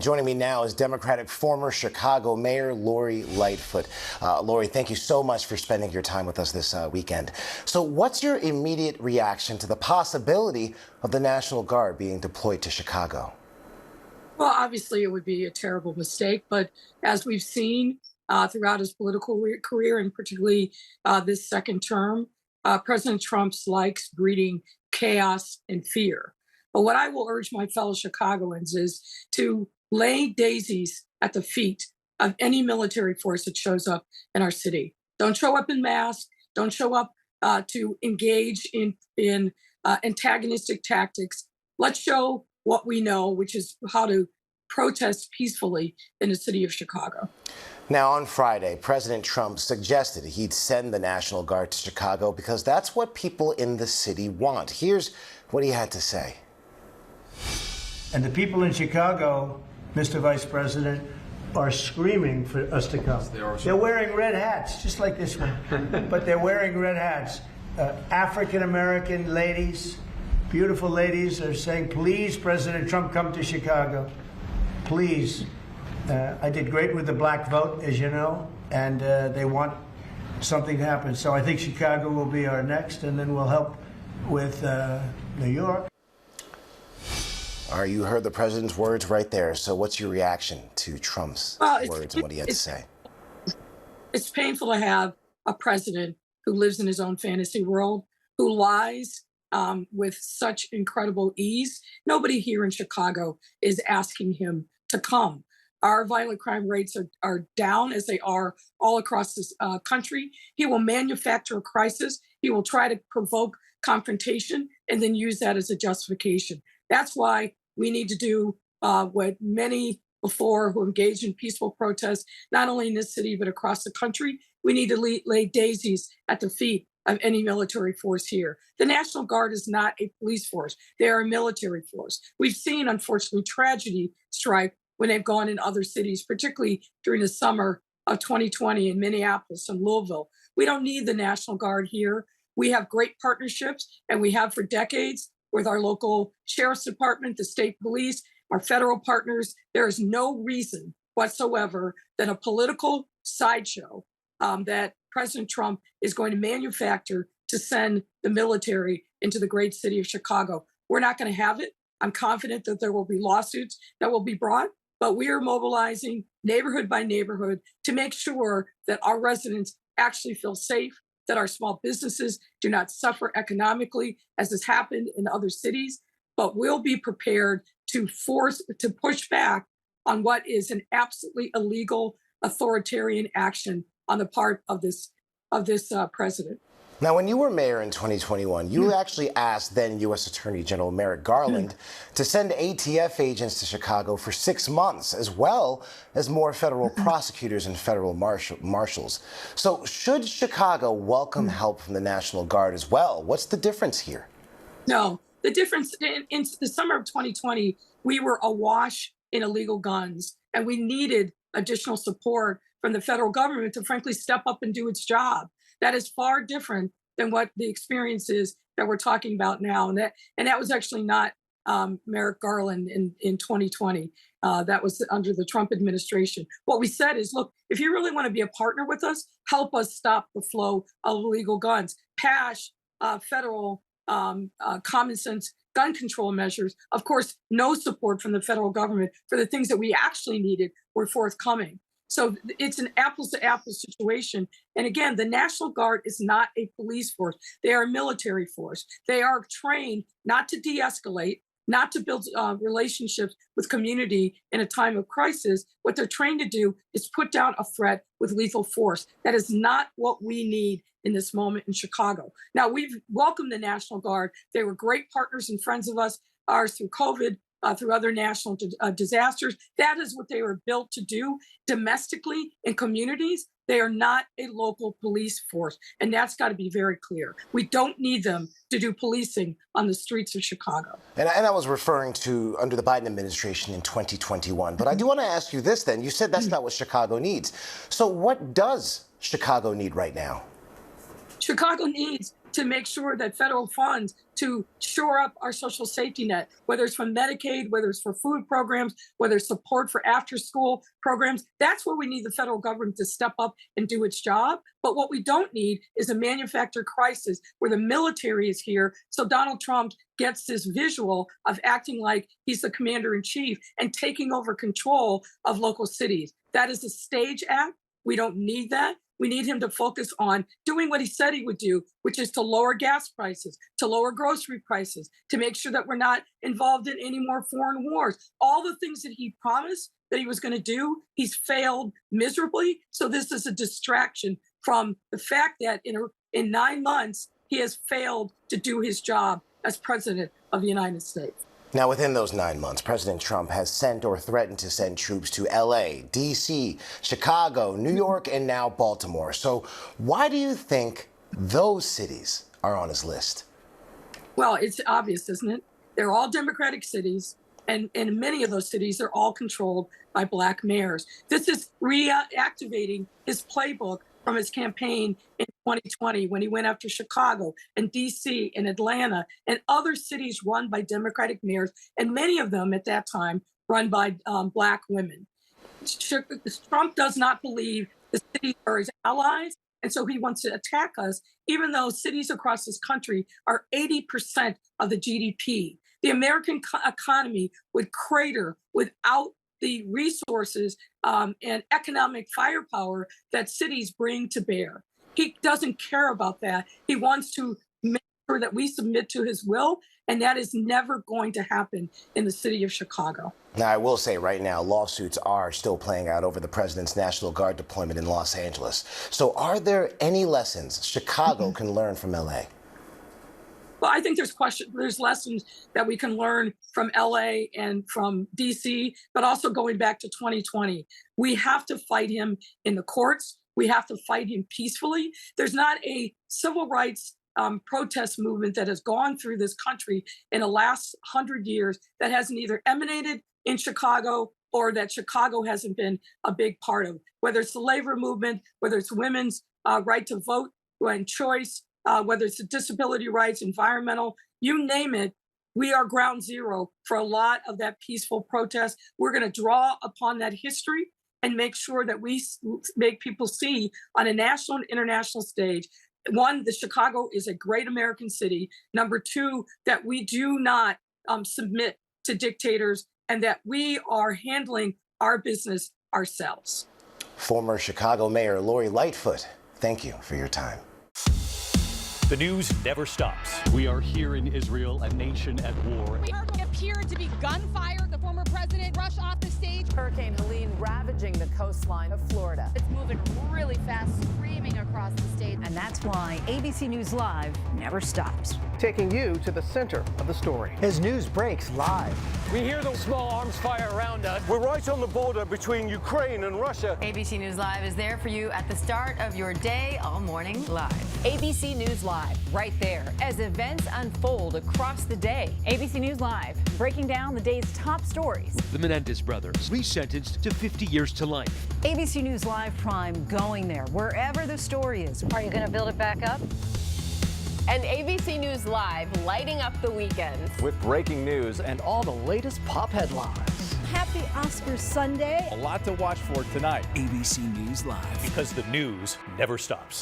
joining me now is Democratic former Chicago Mayor Lori Lightfoot. Lori, thank you so much for spending your time with us this weekend. So what's your immediate reaction to the possibility of the National Guard being deployed to Chicago? Well, obviously, it would be a terrible mistake. But as we've seen throughout his political career, and particularly this second term, President Trump likes breeding chaos and fear. But what I will urge my fellow Chicagoans is to lay daisies at the feet of any military force that shows up in our city. Don't show up in mass. Don't show up to engage in antagonistic tactics. Let's show what we know, which is how to protest peacefully in the city of Chicago. Now, on Friday, President Trump suggested he'd send the National Guard to Chicago because that's what people in the city want. Here's what he had to say. And the people in Chicago, Mr. Vice President, are screaming for us to come. They're wearing red hats, just like this one, but they're wearing red hats. African-American ladies, beautiful ladies, are saying, please, President Trump, come to Chicago. Please. I did great with the black vote, as you know, and they want something to happen. So I think Chicago will be our next, and then we'll help with New York. All right, you heard the president's words right there. So what's your reaction to Trump's words and what he had to say? It's painful to have a president who lives in his own fantasy world, who lies with such incredible ease. Nobody here in Chicago is asking him to come. Our violent crime rates are down, as they are all across this country. He will manufacture a crisis. He will try to provoke confrontation and then use that as a justification. That's why we need to do what many before who engaged in peaceful protests, not only in this city, but across the country. We need to lay daisies at the feet of any military force here. The National Guard is not a police force. They are a military force. We've seen, unfortunately, tragedy strike when they've gone in other cities, particularly during the summer of 2020 in Minneapolis and Louisville. We don't need the National Guard here. We have great partnerships, and we have for decades, with our local sheriff's department, the state police, our federal partners. There is no reason whatsoever that a political sideshow that President Trump is going to manufacture to send the military into the great city of Chicago. We're not going to have it. I'm confident that there will be lawsuits that will be brought, but we are mobilizing neighborhood by neighborhood to make sure that our residents actually feel safe, that our small businesses do not suffer economically, as has happened in other cities, but we'll be prepared to push back on what is an absolutely illegal authoritarian action on the part of this president. Now, when you were mayor in 2021, you actually asked then U.S. Attorney General Merrick Garland to send ATF agents to Chicago for 6 months, as well as more federal prosecutors and federal marshals. So should Chicago welcome help from the National Guard as well? What's the difference here? No, the difference in the summer of 2020, we were awash in illegal guns, and we needed additional support from the federal government to frankly step up and do its job. That is far different than what the experience is that we're talking about now. And that was actually not Merrick Garland in 2020. That was under the Trump administration. What we said is, look, if you really want to be a partner with us, help us stop the flow of illegal guns. Pass federal common sense gun control measures. Of course, no support from the federal government for the things that we actually needed were forthcoming. So it's an apples to apples situation. And again, the National Guard is not a police force. They are a military force. They are trained not to de-escalate, not to build relationships with community in a time of crisis. What they're trained to do is put down a threat with lethal force. That is not what we need in this moment in Chicago. Now, we've welcomed the National Guard. They were great partners and friends of ours through COVID, through other national disasters. That is what they were built to do domestically in communities. They are not a local police force, and that's got to be very clear. We don't need them to do policing on the streets of Chicago. And I was referring to under the Biden administration in 2021. But I do want to ask you this then. You said that's not what Chicago needs. So what does Chicago need right now? Chicago needs to make sure that federal funds to shore up our social safety net, whether it's from Medicaid, whether it's for food programs, whether it's support for after school programs. That's where we need the federal government to step up and do its job. But what we don't need is a manufactured crisis where the military is here. So Donald Trump gets this visual of acting like he's the commander in chief and taking over control of local cities. That is a stage act. We don't need that. We need him to focus on doing what he said he would do, which is to lower gas prices, to lower grocery prices, to make sure that we're not involved in any more foreign wars. All the things that he promised that he was going to do, he's failed miserably. So this is a distraction from the fact that in 9 months, he has failed to do his job as president of the United States. Now, within those 9 months, President Trump has sent or threatened to send troops to L.A., D.C., Chicago, New York, and now Baltimore. So why do you think those cities are on his list? Well, it's obvious, isn't it? They're all Democratic cities, and in many of those cities, they're all controlled by Black mayors. This is reactivating his playbook from his campaign in 2020 when he went after Chicago and D.C. and Atlanta and other cities run by Democratic mayors, and many of them at that time run by Black women. Trump does not believe the cities are his allies, and so he wants to attack us, even though cities across this country are 80% of the GDP. The American economy would crater without the resources and economic firepower that cities bring to bear. He doesn't care about that. He wants to make sure that we submit to his will, and that is never going to happen in the city of Chicago. Now, I will say right now, lawsuits are still playing out over the president's National Guard deployment in Los Angeles. So are there any lessons Chicago can learn from L.A.? Well, I think there's lessons that we can learn from LA and from DC, but also going back to 2020. We have to fight him in the courts. We have to fight him peacefully. There's not a civil rights protest movement that has gone through this country in the last 100 years that hasn't either emanated in Chicago or that Chicago hasn't been a big part of, whether it's the labor movement, whether it's women's right to vote and choice, whether it's the disability rights, environmental, you name it, we are ground zero for a lot of that peaceful protest. We're going to draw upon that history and make sure that we make people see on a national and international stage, one, that Chicago is a great American city. Number two, that we do not submit to dictators and that we are handling our business ourselves. Former Chicago Mayor Lori Lightfoot, thank you for your time. The news never stops. We are here in Israel, a nation at war. We appeared to be gunfire. The former president rushed off the stage. Hurricane Helene ravaging the coastline of Florida. It's moving really fast, screaming across the state. And that's why ABC News Live never stops. Taking you to the center of the story. As news breaks live. We hear the small arms fire around us. We're right on the border between Ukraine and Russia. ABC News Live is there for you at the start of your day all morning live. ABC News Live, right there, as events unfold across the day. ABC News Live, breaking down the day's top stories. The Menendez brothers resentenced to 50 years to life. ABC News Live Prime going there, wherever the story is. Are you going to build it back up? And ABC News Live lighting up the weekends. With breaking news and all the latest pop headlines. Happy Oscars Sunday. A lot to watch for tonight. ABC News Live. Because the news never stops.